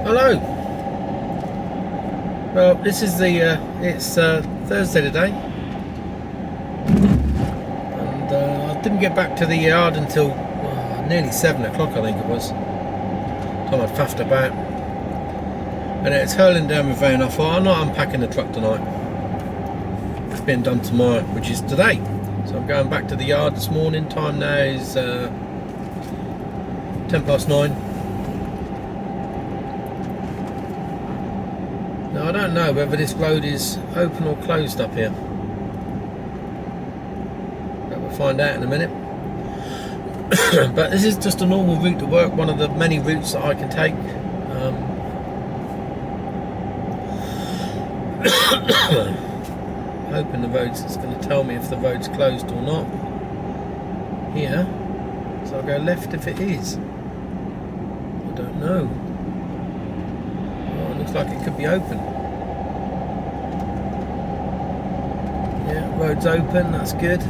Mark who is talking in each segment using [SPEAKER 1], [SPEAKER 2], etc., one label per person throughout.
[SPEAKER 1] Hello. Well, this is it's Thursday today, and I didn't get back to the yard until nearly 7 o'clock, I think it was. Time I'd faffed about, and it's hurling down with rain. I thought, I'm not unpacking the truck tonight. It's being done tomorrow, which is today. So I'm going back to the yard this morning. Time now is 9:10. Now I don't know whether this road is open or closed up here, but we'll find out in a minute. But this is just a normal route to work, one of the many routes that I can take. Hoping the road's going to tell me if the road's closed or not here, so I'll go left if it is. I don't know. Oh, looks like it could be open. Yeah, road's open, that's good.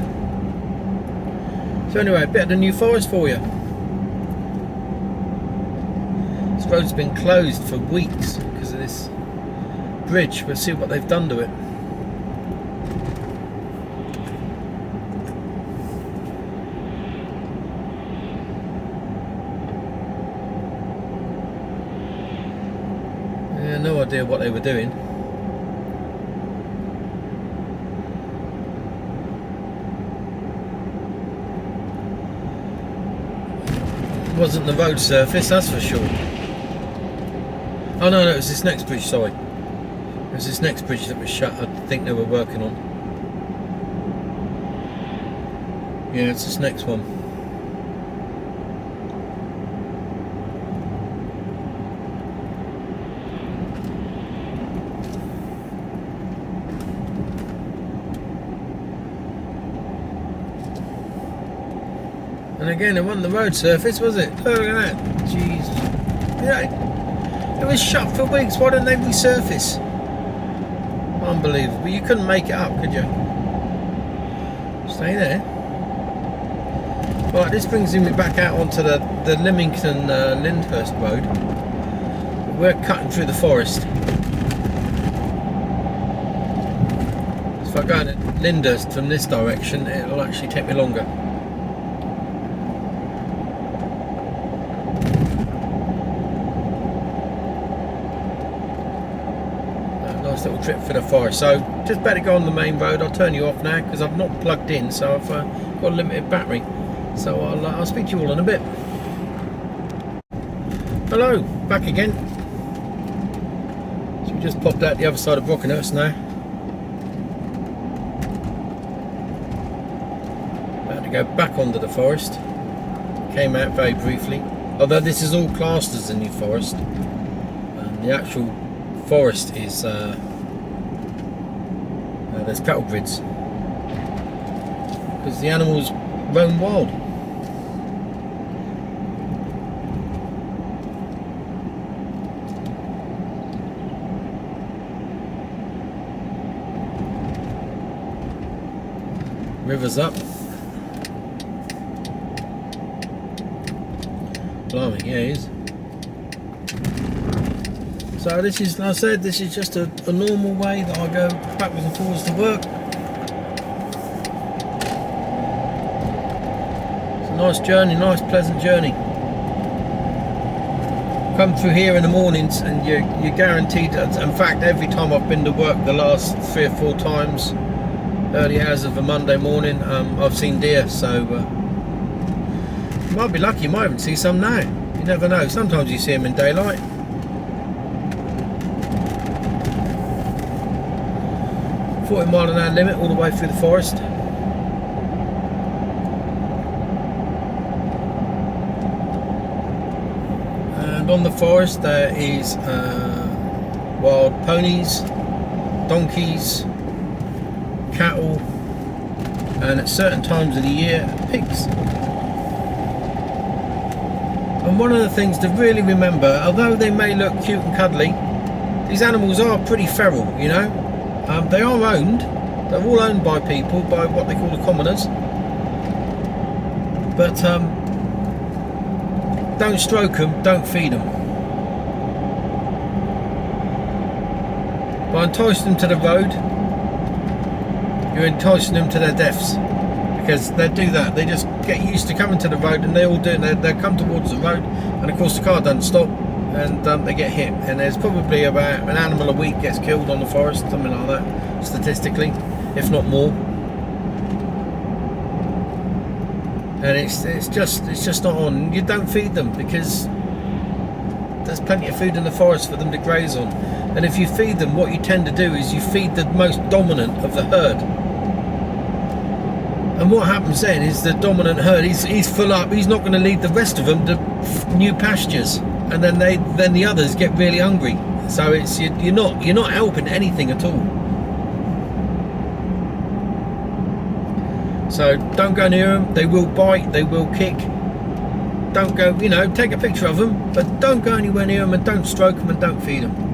[SPEAKER 1] So anyway, a bit of the New Forest for you. This road's been closed for weeks because of this bridge. We'll see what they've done to it. Yeah, no idea what they were doing. It wasn't the road surface, that's for sure. Oh no, it was this next bridge, sorry. It was this next bridge that was shut, I think they were working on. Yeah, it's this next one. And again, it wasn't the road surface, was it? Look at that. Jeez. Yeah, it was shut for weeks. Why didn't they resurface? Unbelievable. You couldn't make it up, could you? Stay there. Right, this brings me back out onto the Lymington Lyndhurst Road. We're cutting through the forest. If I go to Lyndhurst from this direction, it'll actually take me longer. Nice little trip for the forest. So just better go on the main road. I'll turn you off now because I've not plugged in, so I've got a limited battery. So I'll speak to you all in a bit. Hello, back again. So we just popped out the other side of Brockenhurst now. About to go back onto the forest. Came out very briefly. Although this is all classed as a New Forest. The actual forest is there's cattle grids because the animals roam wild. River's up. Blimey, yeah, it is. So this is, like I said, this is just a normal way that I go backwards and forwards to work. It's a nice journey, nice pleasant journey. Come through here in the mornings and you're guaranteed, in fact every time I've been to work the last 3 or 4 times, early hours of a Monday morning, I've seen deer, so you might be lucky, you might even see some now. You never know, sometimes you see them in daylight. 40-mile-an-hour limit all the way through the forest. And on the forest there is wild ponies, donkeys, cattle, and at certain times of the year, pigs. And one of the things to really remember, although they may look cute and cuddly, these animals are pretty feral, you know. They are owned, they're all owned by people, by what they call the commoners. But don't stroke them, don't feed them. By enticing them to the road, you're enticing them to their deaths, because they do that. They just get used to coming to the road, and they all do it. They come towards the road, and of course the car doesn't stop, and they get hit. And there's probably about an animal a week gets killed on the forest, something like that, statistically, if not more. And it's just not on. You don't feed them, because there's plenty of food in the forest for them to graze on. And if you feed them, what you tend to do is you feed the most dominant of the herd. And what happens then is the dominant herd, he's full up. He's not going to lead the rest of them to new pastures, and then the others get really hungry. So it's you're not helping anything at all. So don't go near them. They will bite. They will kick. Don't go. Take a picture of them, but don't go anywhere near them, and don't stroke them, and don't feed them.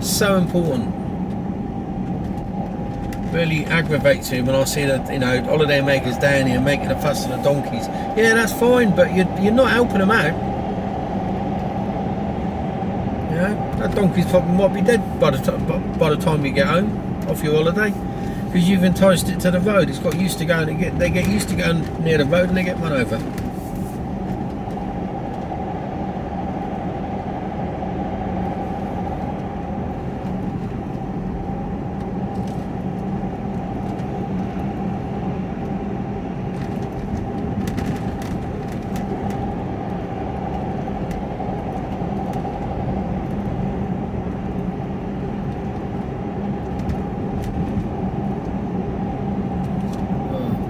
[SPEAKER 1] So important. Really aggravates me when I see that holiday makers down here making a fuss of the donkeys. Yeah, that's fine, but you're not helping them out. That donkey's probably might be dead by the time you get home off your holiday, because you've enticed it to the road. It's got used to going. They get used to going near the road, and they get run over.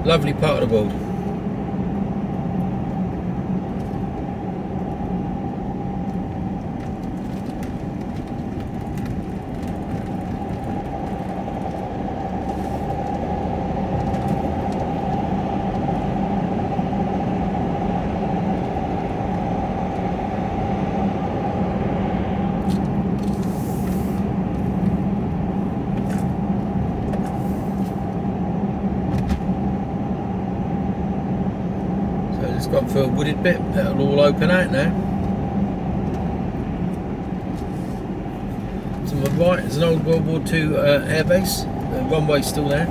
[SPEAKER 1] Lovely part of the world. Gone through a wooded bit, that'll all open out now. To my right, there's an old World War II airbase. The runway's still there.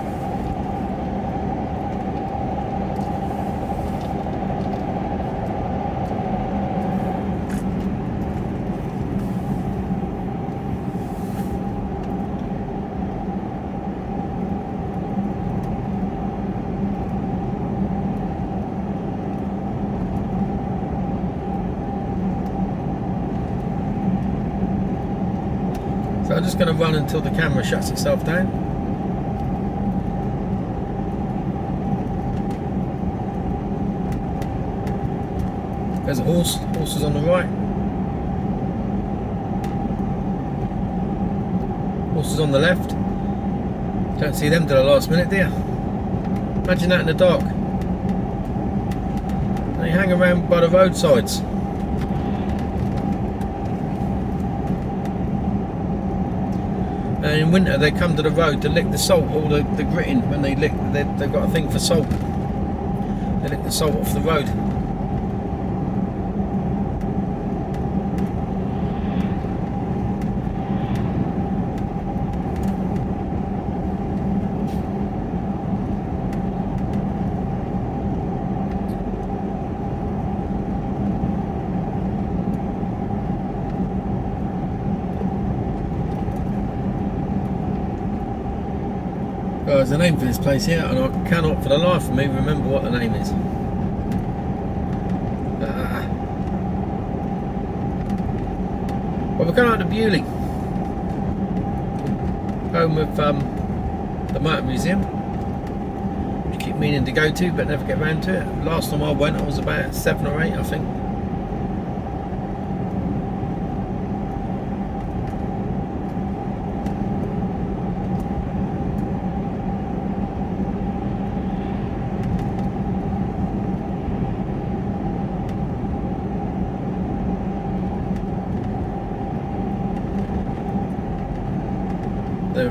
[SPEAKER 1] So I'm just going to run until the camera shuts itself down. There's a horse. Horse is on the right. Horse is on the left. Don't see them till the last minute, do you? Imagine that in the dark. They hang around by the roadsides. And in winter they come to the road to lick the salt, or the gritting. When they lick, they've got a thing for salt. They lick the salt off the road. There's a name for this place here, and I cannot for the life of me remember what the name is. Well, we're going out to Bewley, home of the Motor Museum, which I keep meaning to go to but never get round to it. Last time I went I was about 7 or 8, I think. They're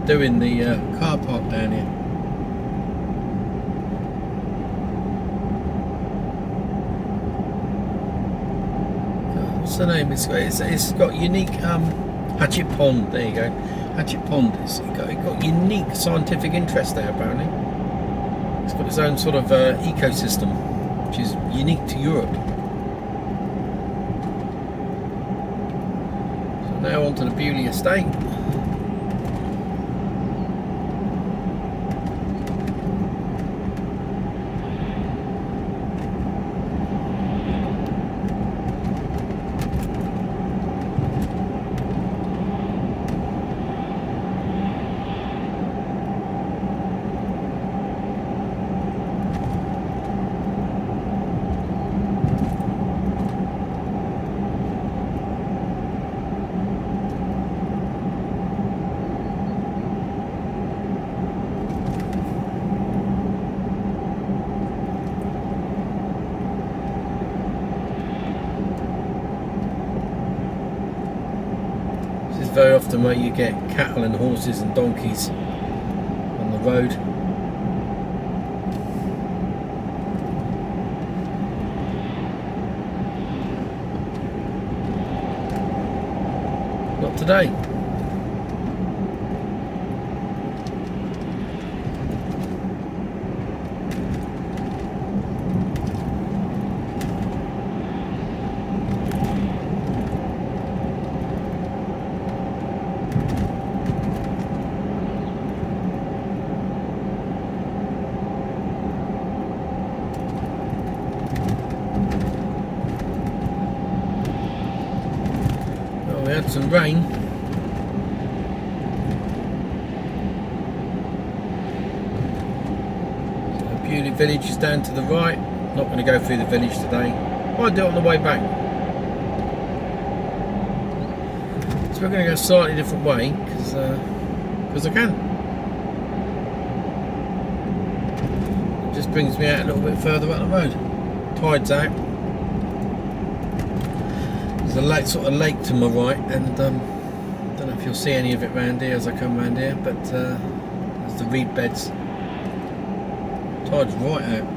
[SPEAKER 1] doing the car park down here. What's the name? It's got unique Hatchet Pond, there you go. Hatchet Pond. It got unique scientific interest there, apparently. It's got its own sort of ecosystem, which is unique to Europe. So now onto the Bewley Estate. Very often where you get cattle and horses and donkeys on the road. Not today. We had some rain. So Bewley Village is down to the right. Not going to go through the village today. Might do it on the way back. So we're going to go a slightly different way because I can. It just brings me out a little bit further up the road. Tide's out. There's a lake, sort of lake to my right, and don't know if you'll see any of it round here as I come round here, but there's the reed beds. Tide's right out.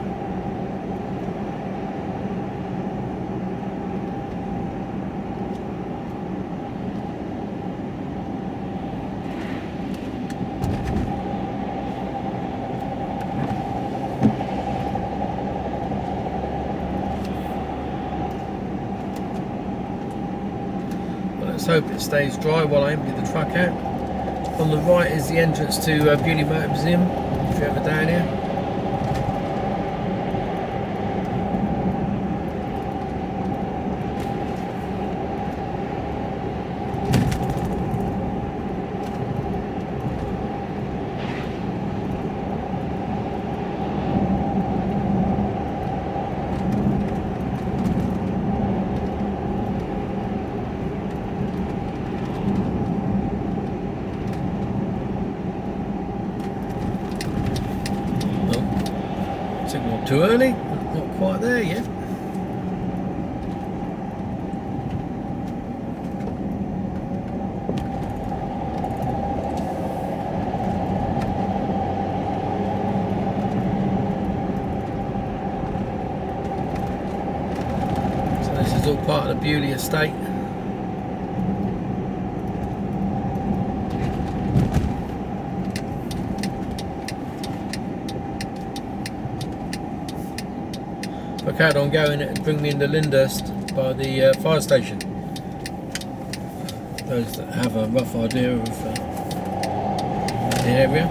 [SPEAKER 1] Let's hope it stays dry while I empty the truck out. On the right is the entrance to Bewley Motor Museum, if you're ever down here. Signal too early, not quite there yet. So this is all part of the Bewley Estate. I carried on going, it would bring me into Lyndhurst by the fire station. Those that have a rough idea of the area.